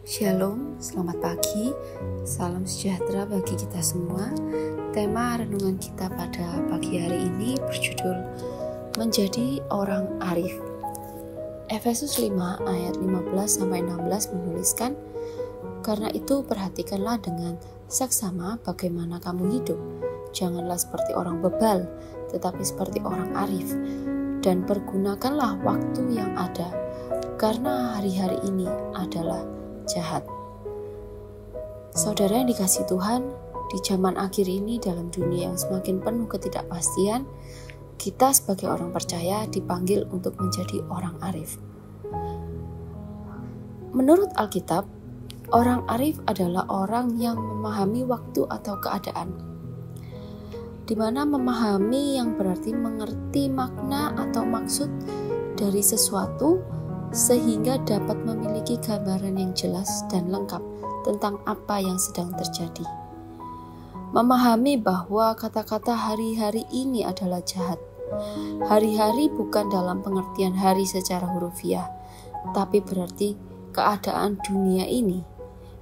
Shalom, selamat pagi, salam sejahtera bagi kita semua. Tema renungan kita pada pagi hari ini berjudul Menjadi Orang Arif. Efesus 5 ayat 15-16 menuliskan, "Karena itu perhatikanlah dengan saksama bagaimana kamu hidup. Janganlah seperti orang bebal, tetapi seperti orang arif. Dan pergunakanlah waktu yang ada, karena hari-hari ini adalah jahat." Saudara yang dikasihi Tuhan, di zaman akhir ini dalam dunia yang semakin penuh ketidakpastian, kita sebagai orang percaya dipanggil untuk menjadi orang arif. Menurut Alkitab, orang arif adalah orang yang memahami waktu atau keadaan, di mana memahami yang berarti mengerti makna atau maksud dari sesuatu sehingga dapat memiliki gambaran yang jelas dan lengkap tentang apa yang sedang terjadi. Memahami bahwa kata-kata hari-hari ini adalah jahat. Hari-hari bukan dalam pengertian hari secara hurufiah, tapi berarti keadaan dunia ini.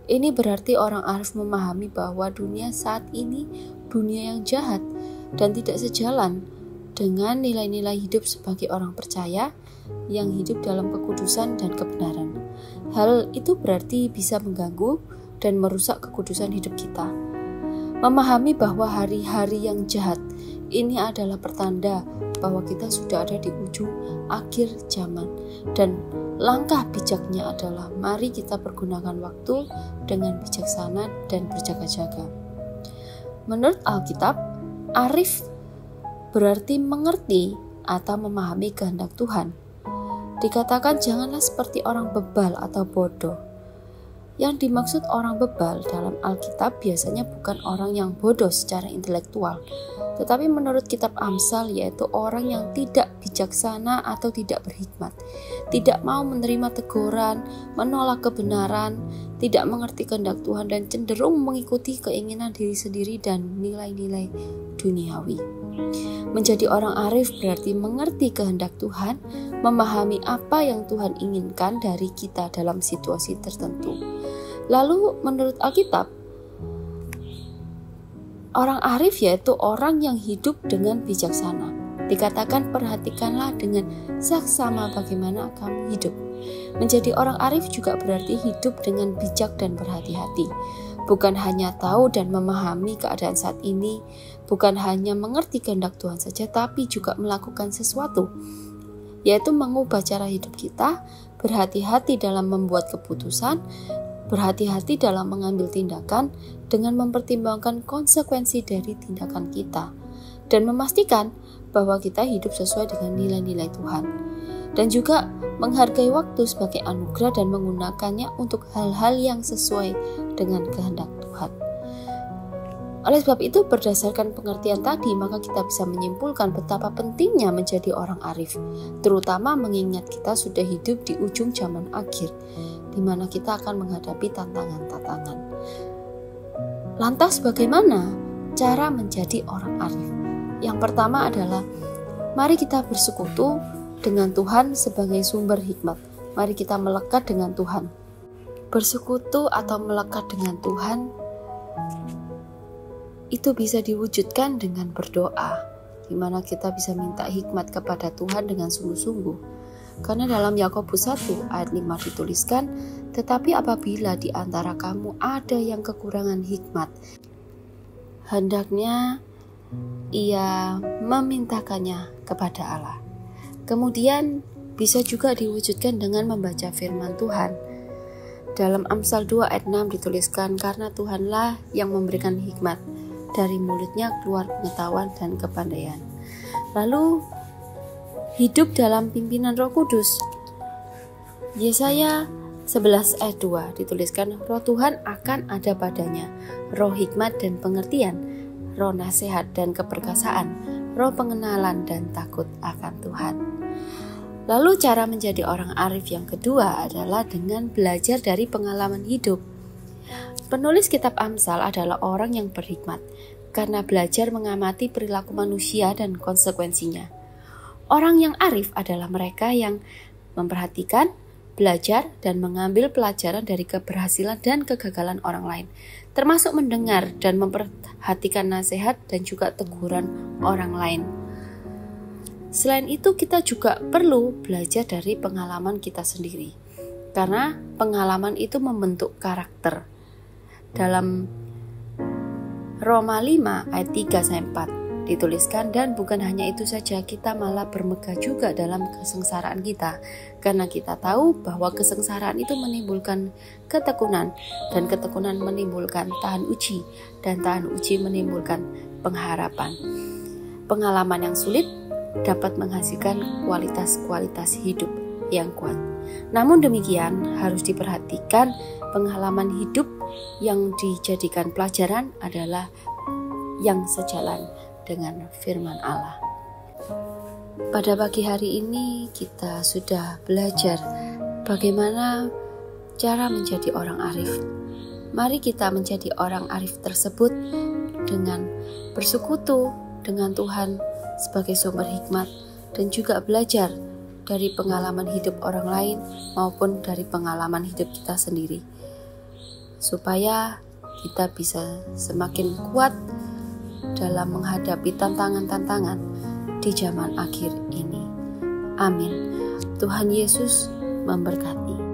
Ini berarti orang arif memahami bahwa dunia saat ini dunia yang jahat dan tidak sejalan dengan nilai-nilai hidup sebagai orang percaya yang hidup dalam kekudusan dan kebenaran. Hal itu berarti bisa mengganggu dan merusak kekudusan hidup kita. Memahami bahwa hari-hari yang jahat ini adalah pertanda bahwa kita sudah ada di ujung akhir zaman, dan langkah bijaknya adalah mari kita pergunakan waktu dengan bijaksana dan berjaga-jaga. Menurut Alkitab, arif berarti mengerti atau memahami kehendak Tuhan. Dikatakan janganlah seperti orang bebal atau bodoh. Yang dimaksud orang bebal dalam Alkitab biasanya bukan orang yang bodoh secara intelektual, tetapi menurut kitab Amsal yaitu orang yang tidak bijaksana atau tidak berhikmat, tidak mau menerima teguran, menolak kebenaran, tidak mengerti kehendak Tuhan, dan cenderung mengikuti keinginan diri sendiri dan nilai-nilai duniawi. Menjadi orang arif berarti mengerti kehendak Tuhan, memahami apa yang Tuhan inginkan dari kita dalam situasi tertentu. Lalu menurut Alkitab, orang arif yaitu orang yang hidup dengan bijaksana. Dikatakan perhatikanlah dengan saksama bagaimana kamu hidup. Menjadi orang arif juga berarti hidup dengan bijak dan berhati-hati. Bukan hanya tahu dan memahami keadaan saat ini, bukan hanya mengerti kehendak Tuhan saja, tapi juga melakukan sesuatu, yaitu mengubah cara hidup kita, berhati-hati dalam membuat keputusan, berhati-hati dalam mengambil tindakan dengan mempertimbangkan konsekuensi dari tindakan kita, dan memastikan bahwa kita hidup sesuai dengan nilai-nilai Tuhan, dan juga menghargai waktu sebagai anugerah dan menggunakannya untuk hal-hal yang sesuai dengan kehendak Tuhan. Oleh sebab itu, berdasarkan pengertian tadi, maka kita bisa menyimpulkan betapa pentingnya menjadi orang arif, terutama mengingat kita sudah hidup di ujung zaman akhir, di mana kita akan menghadapi tantangan-tantangan. Lantas bagaimana cara menjadi orang arif? Yang pertama adalah, mari kita bersekutu dengan Tuhan sebagai sumber hikmat. Mari kita melekat dengan Tuhan. Bersekutu atau melekat dengan Tuhan itu bisa diwujudkan dengan berdoa, di mana kita bisa minta hikmat kepada Tuhan dengan sungguh-sungguh. Karena dalam Yakobus 1 ayat 5 dituliskan, "Tetapi apabila di antara kamu ada yang kekurangan hikmat, hendaknya ia memintakannya kepada Allah." Kemudian bisa juga diwujudkan dengan membaca firman Tuhan. Dalam Amsal 2 ayat 6 dituliskan, "Karena Tuhanlah yang memberikan hikmat, dari mulutnya keluar pengetahuan dan kepandaian." Lalu hidup dalam pimpinan Roh Kudus. Yesaya 11 ayat 2 dituliskan, "Roh Tuhan akan ada padanya, roh hikmat dan pengertian, roh nasihat dan keperkasaan, roh pengenalan dan takut akan Tuhan." Lalu cara menjadi orang arif yang kedua adalah dengan belajar dari pengalaman hidup. Penulis kitab Amsal adalah orang yang berhikmat karena belajar mengamati perilaku manusia dan konsekuensinya. Orang yang arif adalah mereka yang memperhatikan, belajar dan mengambil pelajaran dari keberhasilan dan kegagalan orang lain, termasuk mendengar dan memperhatikan nasihat dan juga teguran orang lain. Selain itu, kita juga perlu belajar dari pengalaman kita sendiri, karena pengalaman itu membentuk karakter. Dalam Roma 5 ayat 3-4 dituliskan, dan bukan hanya itu saja, kita malah bermegah juga dalam kesengsaraan kita, karena kita tahu bahwa kesengsaraan itu menimbulkan ketekunan, dan ketekunan menimbulkan tahan uji, dan tahan uji menimbulkan pengharapan. Pengalaman yang sulit dapat menghasilkan kualitas-kualitas hidup yang kuat. Namun demikian, harus diperhatikan pengalaman hidup yang dijadikan pelajaran adalah yang sejalan dengan firman Allah. Pada pagi hari ini kita sudah belajar bagaimana cara menjadi orang arif. Mari kita menjadi orang arif tersebut dengan bersekutu dengan Tuhan sebagai sumber hikmat, dan juga belajar dari pengalaman hidup orang lain maupun dari pengalaman hidup kita sendiri, supaya kita bisa semakin kuat dalam menghadapi tantangan-tantangan di zaman akhir ini. Amin. Tuhan Yesus memberkati.